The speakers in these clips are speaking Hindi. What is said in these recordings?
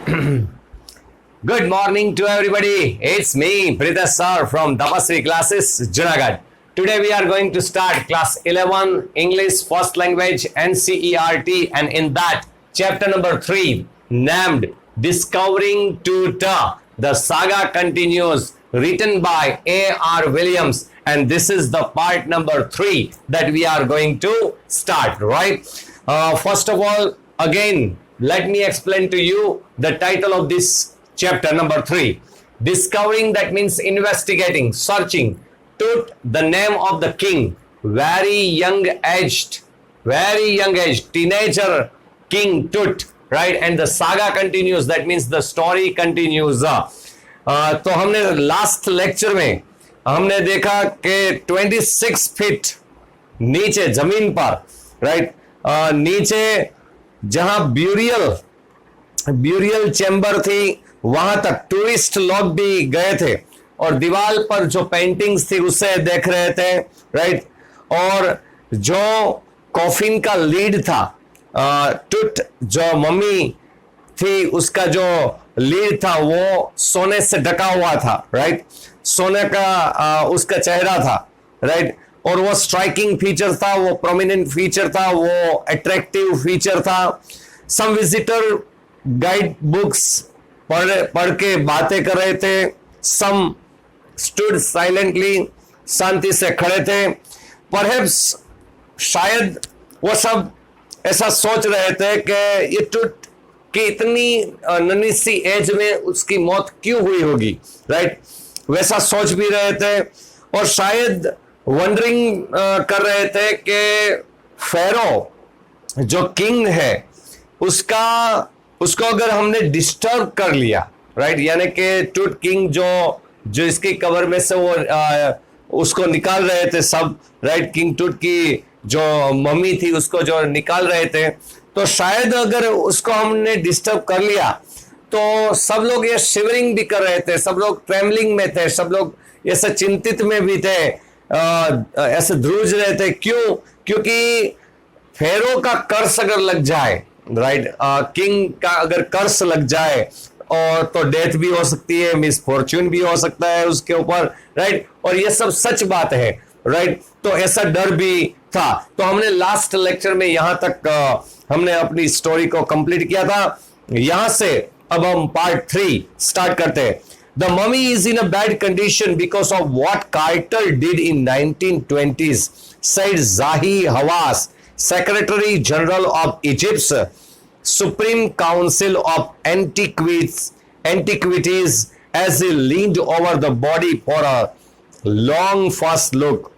Good morning to everybody. It's me, Pritesh sir from Tapasri Classes, Junagadh. Today we are going to start class 11 English First Language NCERT, and in that chapter number 3 named Discovering Tutor. The saga continues, written by A.R. Williams, and this is the part number 3 that we are going to start, right? First of all, again, let me explain to you the title of this chapter number 3. Discovering, that means investigating, searching. Tut, the name of the king, very young aged, teenager king Tut, right? And the saga continues, that means the story continues. तो हमने लास्ट लेक्चर में हमने देखा कि 26 फीट नीचे जमीन पर, राइट, नीचे जहां ब्यूरियल चैम्बर थी वहां तक टूरिस्ट लोग भी गए थे और दीवार पर जो पेंटिंग्स थी उसे देख रहे थे, राइट। और जो कॉफिन का लीड था, टुट जो मम्मी थी उसका जो लीड था वो सोने से ढका हुआ था, राइट। सोने का उसका चेहरा था, राइट। और वो स्ट्राइकिंग फीचर था, वो प्रोमिनेंट फीचर था, वो अट्रैक्टिव फीचर था। सम विजिटर गाइड बुक्स पढ़ के बातें कर रहे थे, सम स्टूड साइलेंटली, शांति से खड़े थे। परहैप्स, शायद वो सब ऐसा सोच रहे थे कि ये टुट कि इतनी नन्ही सी एज में उसकी मौत क्यों हुई होगी, राइट। वैसा सोच भी रहे थे और शायद वंडरिंग कर रहे थे कि फेरो जो किंग है उसको अगर हमने डिस्टर्ब कर लिया, राइट, यानी कि टूट किंग जो इसकी कवर में से वो उसको निकाल रहे थे सब, राइट। किंग टूट की जो मम्मी थी उसको जो निकाल रहे थे, तो शायद अगर उसको हमने डिस्टर्ब कर लिया तो सब लोग ये शिवरिंग भी कर रहे थे, सब लोग ट्रेमलिंग में थे, सब लोग ऐसे चिंतित में भी थे, ऐसे ध्रुज रहे थे। क्यों? क्योंकि फेरो का कर्स अगर लग जाए, राइट, किंग का अगर कर्स लग जाए और तो डेथ भी हो सकती है, मिसफॉर्च्यून भी हो सकता है उसके ऊपर, राइट। और ये सब सच बात है, राइट। तो ऐसा डर भी था। तो हमने लास्ट लेक्चर में यहां तक हमने अपनी स्टोरी को कंप्लीट किया था। यहां से अब हम पार्ट 3 स्टार्ट करते हैं। The mummy is in a bad condition because of what Carter did in 1920s, said Zahi Hawass, Secretary General of Egypt's Supreme Council of Antiquities as he leaned over the body for a long first look.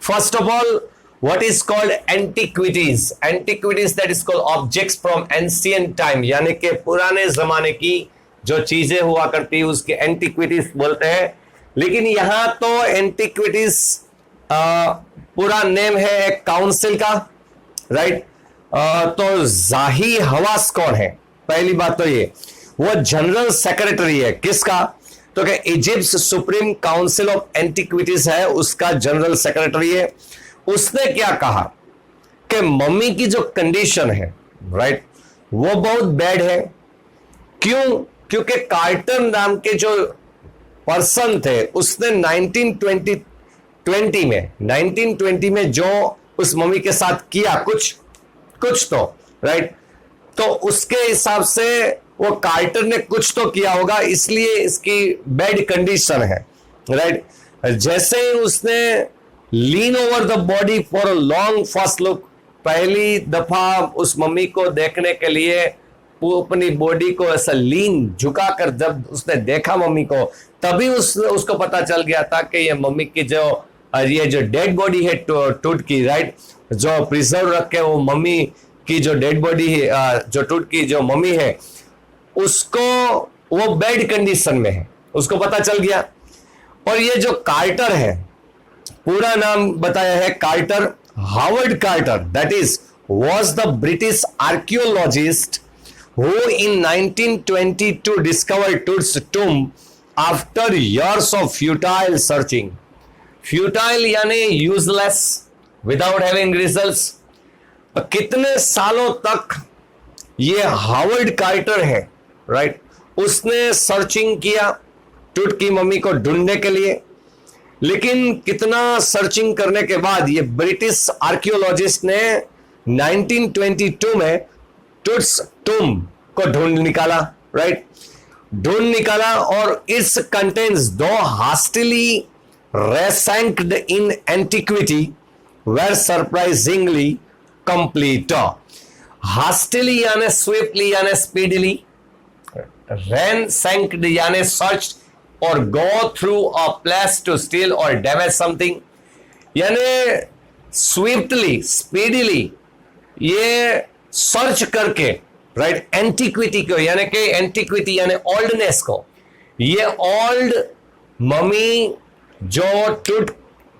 First of all, what is called antiquities? Antiquities, that is called objects from ancient time, यानी कि पुराने जमाने की जो चीजें हुआ करती उसके एंटिक्विटीज बोलते हैं। लेकिन यहां तो एंटिक्विटीज पूरा नेम है एक काउंसिल का, राइट। तो जाही हवास कौन है? पहली बात तो ये, वो जनरल सेक्रेटरी है किसका? तो क्या Egypt supreme council of antiquities है, उसका जनरल सेक्रेटरी है। उसने क्या कहा कि मम्मी की जो कंडीशन है, राइट, वो बहुत बैड है। क्यों? क्योंकि कार्टर नाम के जो पर्सन थे उसने 1920 में जो उस मम्मी के साथ किया कुछ तो, राइट। तो उसके हिसाब से वो कार्टर ने कुछ तो किया होगा, इसलिए इसकी बैड कंडीशन है, राइट। जैसे ही उसने lean over the body for a long first look, पहली दफा उस मम्मी को देखने के लिए वो अपनी बॉडी को ऐसा लीन झुकाकर जब उसने देखा मम्मी को, तभी उसको पता चल गया था कि ये मम्मी की ये जो डेड बॉडी है टूट की, राइट, जो प्रिजर्व रखे वो मम्मी की जो डेड बॉडी है, जो टूट की जो मम्मी है, उसको वो बैड कंडीशन में है, उसको पता चल गया। और ये जो कार्टर है, पूरा नाम बताया है Carter, Howard Carter, that is was the British archaeologist who in 1922 discovered Tut's tomb after years of futile searching. Futile यानी useless, without having results. कितने सालों तक ये हावर्ड कार्टर है राइट। उसने सर्चिंग किया टूट की मम्मी को ढूंढने के लिए, लेकिन कितना सर्चिंग करने के बाद ये ब्रिटिश आर्कियोलॉजिस्ट ने 1922 में टूट्स टूम को ढूंढ निकाला, राइट, ढूंढ निकाला। और its contents though hastily ransacked in antiquity were surprisingly complete. Hastily यानी स्विफ्टली यानी स्पीडली, रैनसैंक्ड यानी सर्च और go through a place to steal और डैमेज समथिंग, यानी स्विफ्टली स्पीडली ये सर्च करके, राइट, एंटिक्विटी को, यानी कि एंटिक्विटी यानी ओल्डनेस को, ये ओल्ड मम्मी जो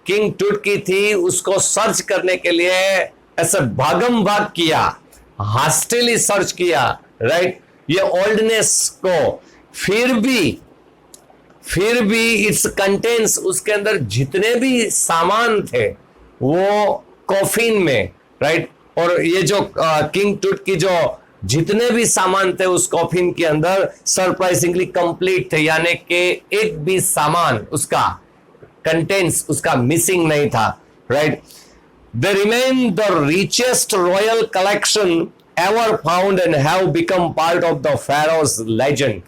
किंग टूट की थी उसको सर्च करने के लिए ऐसे भागम भाग किया, हास्टिली सर्च किया, राइट, ये ओल्डनेस को। फिर भी इट्स कंटेंट्स, उसके अंदर जितने भी सामान थे वो कॉफिन में, राइट, और ये जो किंग टूट की जो जितने भी सामान थे उस कॉफिन के अंदर सरप्राइजिंगली कंप्लीट थे, यानी कि एक भी सामान उसका कंटेंट्स उसका मिसिंग नहीं था, right. They remain the richest royal collection ever found and have become part of the Feroz legend.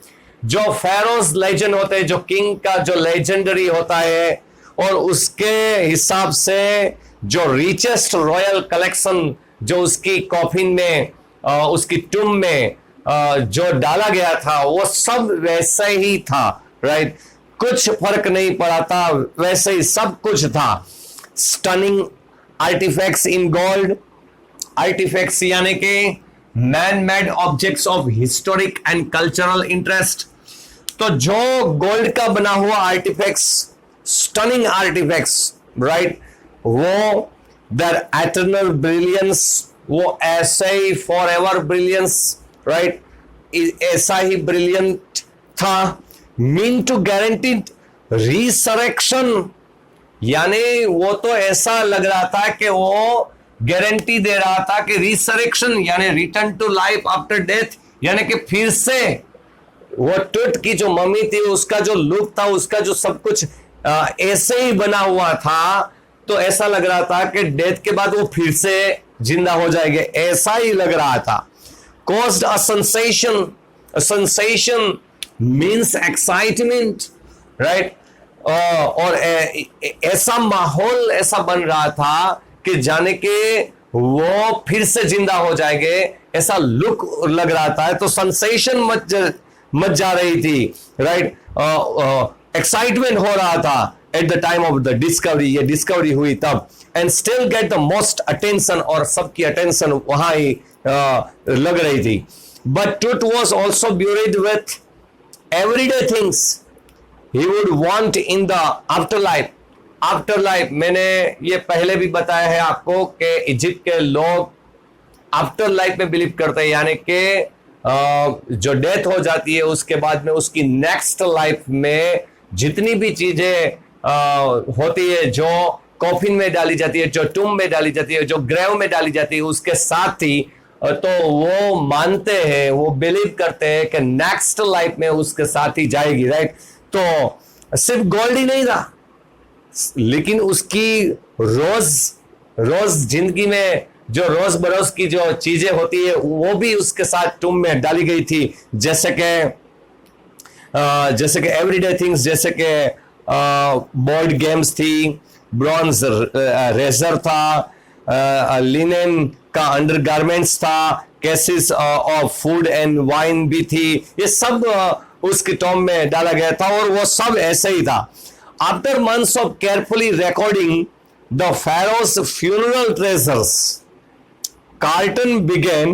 जो फेरोज लेजेंड होते हैं, जो किंग का जो लेजेंडरी होता है, और उसके हिसाब से जो रिचेस्ट रॉयल कलेक्शन जो उसकी कॉफिन में, उसकी टूम में जो डाला गया था वो सब वैसे ही था, राइट, कुछ फर्क नहीं पड़ा था, वैसे ही सब कुछ था। Stunning artefacts in gold, artefacts यानी कि man made objects of historic and cultural interest. तो जो गोल्ड का बना हुआ आर्टिफैक्ट्स, स्टनिंग आर्टिफैक्ट्स, राइट, वो देयर एटर्नल ब्रिलियंस, वो ऐसे ही फॉर एवर ब्रिलियंस, राइट, ऐसा ही ब्रिलियंट था। मीन टू गारंटीड रिसरेक्शन, यानी वो तो ऐसा लग रहा था कि वो गारंटी दे रहा था कि रिसरेक्शन यानी return to life after death, यानी कि फिर से वो टूट की जो मम्मी थी उसका जो लुक था, उसका जो सब कुछ ऐसे ही बना हुआ था, तो ऐसा लग रहा था कि डेथ के बाद वो फिर से जिंदा हो जाएंगे, ऐसा ही लग रहा था। Caused a sensation, sensation means excitement, right, और ऐसा माहौल ऐसा बन रहा था कि जाने के वो फिर से जिंदा हो जाएंगे, ऐसा लुक लग रहा था। तो सेंसेशन मच जा रही थी, राइट, एक्साइटमेंट हो रहा था at the time of the discovery, ये डिस्कवरी हुई तब। And still get the most attention, और सबकी अटेंशन वहां ही लग रही थी। बट टूट was also buried with everyday things he would want in the after life. After life मैंने ये पहले भी बताया है आपको कि इजिप्ट के लोग आफ्टर लाइफ में बिलीव करते हैं, यानी कि जो डेथ हो जाती है उसके बाद में उसकी नेक्स्ट लाइफ में जितनी भी चीजें होती है, जो कॉफिन में डाली जाती है, जो टूम में डाली जाती है, जो ग्रेव में डाली जाती है, उसके साथ ही तो वो मानते हैं, वो बिलीव करते हैं कि नेक्स्ट लाइफ में उसके साथ ही जाएगी, राइट। तो सिर्फ गोल्ड ही नहीं था, लेकिन उसकी रोज जिंदगी में जो रोज बरोज की जो चीजें होती है वो भी उसके साथ टूम में डाली गई थी, जैसे कि एवरीडे थिंग्स, जैसे कि बोर्ड गेम्स थी, ब्रॉन्ज रेजर था, लिनेन का अंडरगारमेंट्स था, cases of food and wine भी थी, ये सब उसके टॉम में डाला गया था, और वो सब ऐसे ही था। After months of carefully recording the pharaoh's funeral treasures, Carlton began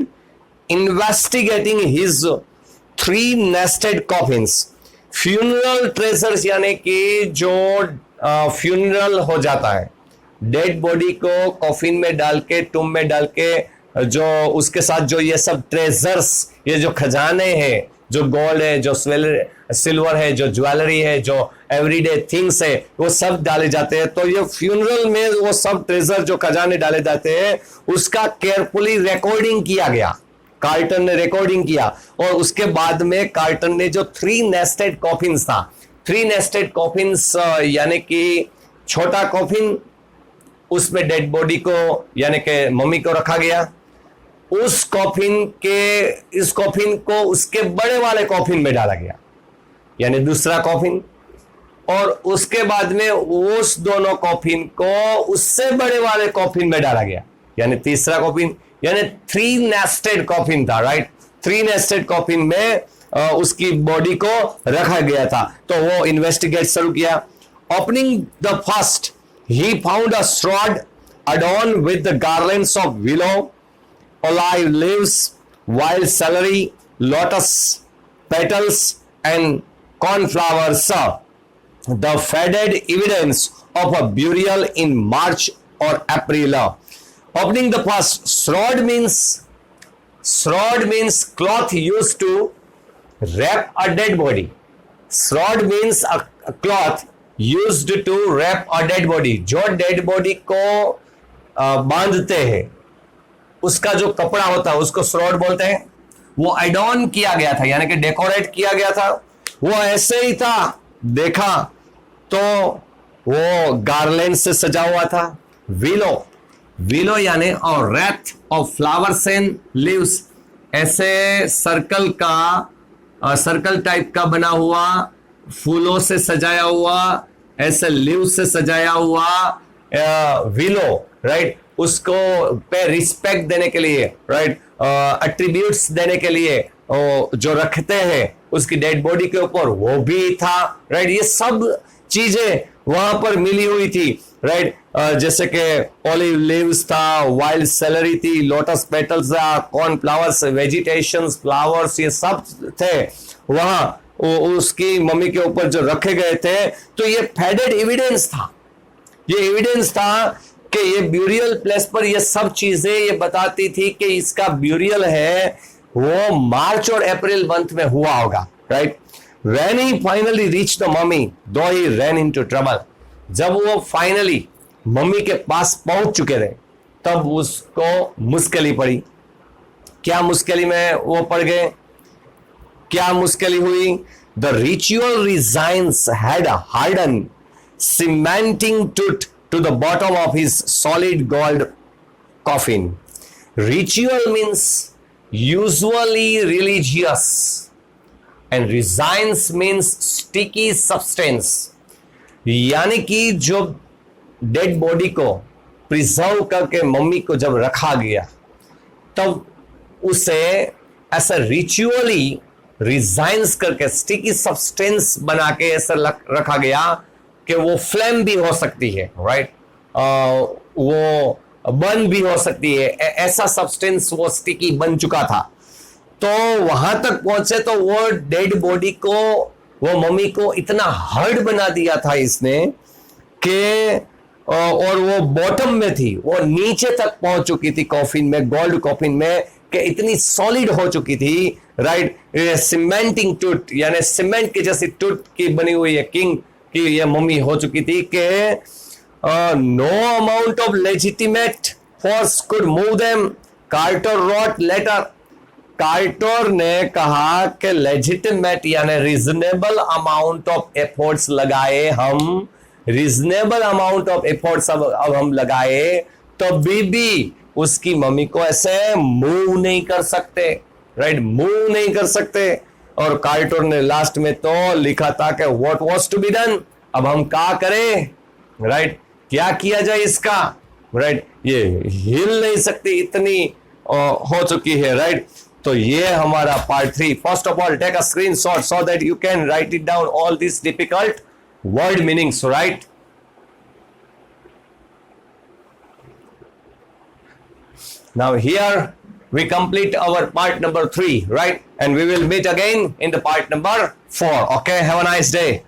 investigating his 3 nested coffins. Funeral treasures यानी कि जो फ्यूनरल हो जाता है, डेड बॉडी को कॉफिन में डाल के, टूम में डाल के, जो उसके साथ जो ये सब ट्रेजर्स, ये जो खजाने हैं, जो गोल्ड है, जो सिल्वर है, जो ज्वेलरी है, जो एवरीडे थिंग्स है, वो सब डाले जाते हैं। तो ये फ्यूनरल में वो सब ट्रेजर जो खजाने डाले जाते हैं उसका केयरफुली रिकॉर्डिंग किया गया कार्टर ने रिकॉर्डिंग किया और उसके बाद में कार्टर ने जो 3 नेस्टेड कॉफिन्स था, 3 नेस्टेड कॉफिन्स यानी कि छोटा कॉफिन, उसमें डेड बॉडी को यानी कि मम्मी को रखा गया, इस कॉफिन को उसके बड़े वाले कॉफिन में डाला गया यानी दूसरा कॉफिन, और उसके बाद में उस दोनों कॉफिन को उससे बड़े वाले कॉफिन में डाला गया यानी तीसरा कॉफिन, यानी 3 नेस्टेड कॉफिन था, राइट। 3 नेस्टेड कॉफिन में उसकी बॉडी को रखा गया था। तो वो इन्वेस्टिगेट शुरू किया। ओपनिंग द फर्स्ट ही found a shroud adorned with the garlands of willow, olive leaves, wild celery, lotus petals, and cornflower syrup. The faded evidence of a burial in March or April. Opening the first, shroud means cloth used to wrap a dead body. Shroud means a cloth used to wrap a dead body. जो dead body को बांधते हैं उसका जो कपड़ा होता है उसको श्रॉड बोलते हैं। वो एडॉन किया गया था यानी कि डेकोरेट किया गया था, वो ऐसे ही था, देखा तो वो गार्लैंड से सजा हुआ था। विलो यानी और Wraith of flowers and leaves, ऐसे सर्कल टाइप का बना हुआ, फूलों से सजाया हुआ, ऐसे लीव से सजाया हुआ विलो, राइट। उसको पे रिस्पेक्ट देने के लिए, राइट, एट्रीब्यूट्स देने के लिए जो रखते हैं उसकी डेड बॉडी के ऊपर, वो भी था, राइट। ये सब चीजें वहां पर मिली हुई थी, राइट। जैसे कि ऑलिव लीव्स था, वाइल्ड सेलरी थी, लोटस पेटल्स था, कॉर्न फ्लावर्स, वेजिटेशंस, फ्लावर्स, ये सब थे वहां उसकी मम्मी के ऊपर जो रखे गए थे। तो ये फेडेड एविडेंस था, ये एविडेंस था कि ये ब्यूरियल प्लेस पर ये सब चीजें ये बताती थी कि इसका ब्यूरियल है वो मार्च और अप्रैल मंथ में हुआ होगा, right. When he finally reached the mummy, though he ran into trouble, जब वो फाइनली मम्मी के पास पहुंच चुके थे तब उसको मुश्किल पड़ी। क्या मुश्किल में वो पड़ गए, क्या मुश्किल हुई? The ritual resigns had hardened, cementing to the bottom of his solid gold coffin. Ritual means usually religious, and resigns means sticky substance. यानी कि जो डेड बॉडी को प्रिजर्व करके मम्मी को जब रखा गया तब उसे ऐसा रिचुअली रिजाइंस करके स्टिकी सब्सटेंस बना के ऐसा रखा गया कि वो फ्लेम भी हो सकती है, राइट, वो बर्न भी हो सकती है, ऐसा सब्सटेंस वो स्टिकी बन चुका था। तो वहां तक पहुंचे तो वो डेड बॉडी को, वो मम्मी को इतना हार्ड बना दिया था इसने कि और वो बॉटम में थी, वो नीचे तक पहुंच चुकी थी कॉफिन में, गोल्ड कॉफिन में, कि इतनी सॉलिड हो चुकी थी, राइट। सीमेंटिंग टूट यानी सीमेंट की जैसी टूट की बनी हुई है किंग की ये मम्मी हो चुकी थी कि no amount of legitimate force could move them. Carter wrote later, Carter ने कहा कि लेजिटिमेट यानी रीजनेबल अमाउंट ऑफ एफर्ट्स लगाए हम, रीजनेबल अमाउंट ऑफ एफर्ट्स अब हम लगाए तो भी उसकी मम्मी को ऐसे मूव नहीं कर सकते, राइट, मूव नहीं कर सकते। और कार्टर ने लास्ट में तो लिखा था कि what was to be done, अब हम क्या करें, राइट, क्या किया जाए इसका, राइट, ये हिल नहीं सकती, इतनी हो चुकी है, राइट। तो ये हमारा part 3। First of all take a screenshot so that you can write it down all this difficult word meanings, right? Now here we complete our part number 3, right? And we will meet again in the part number 4. Okay, have a nice day.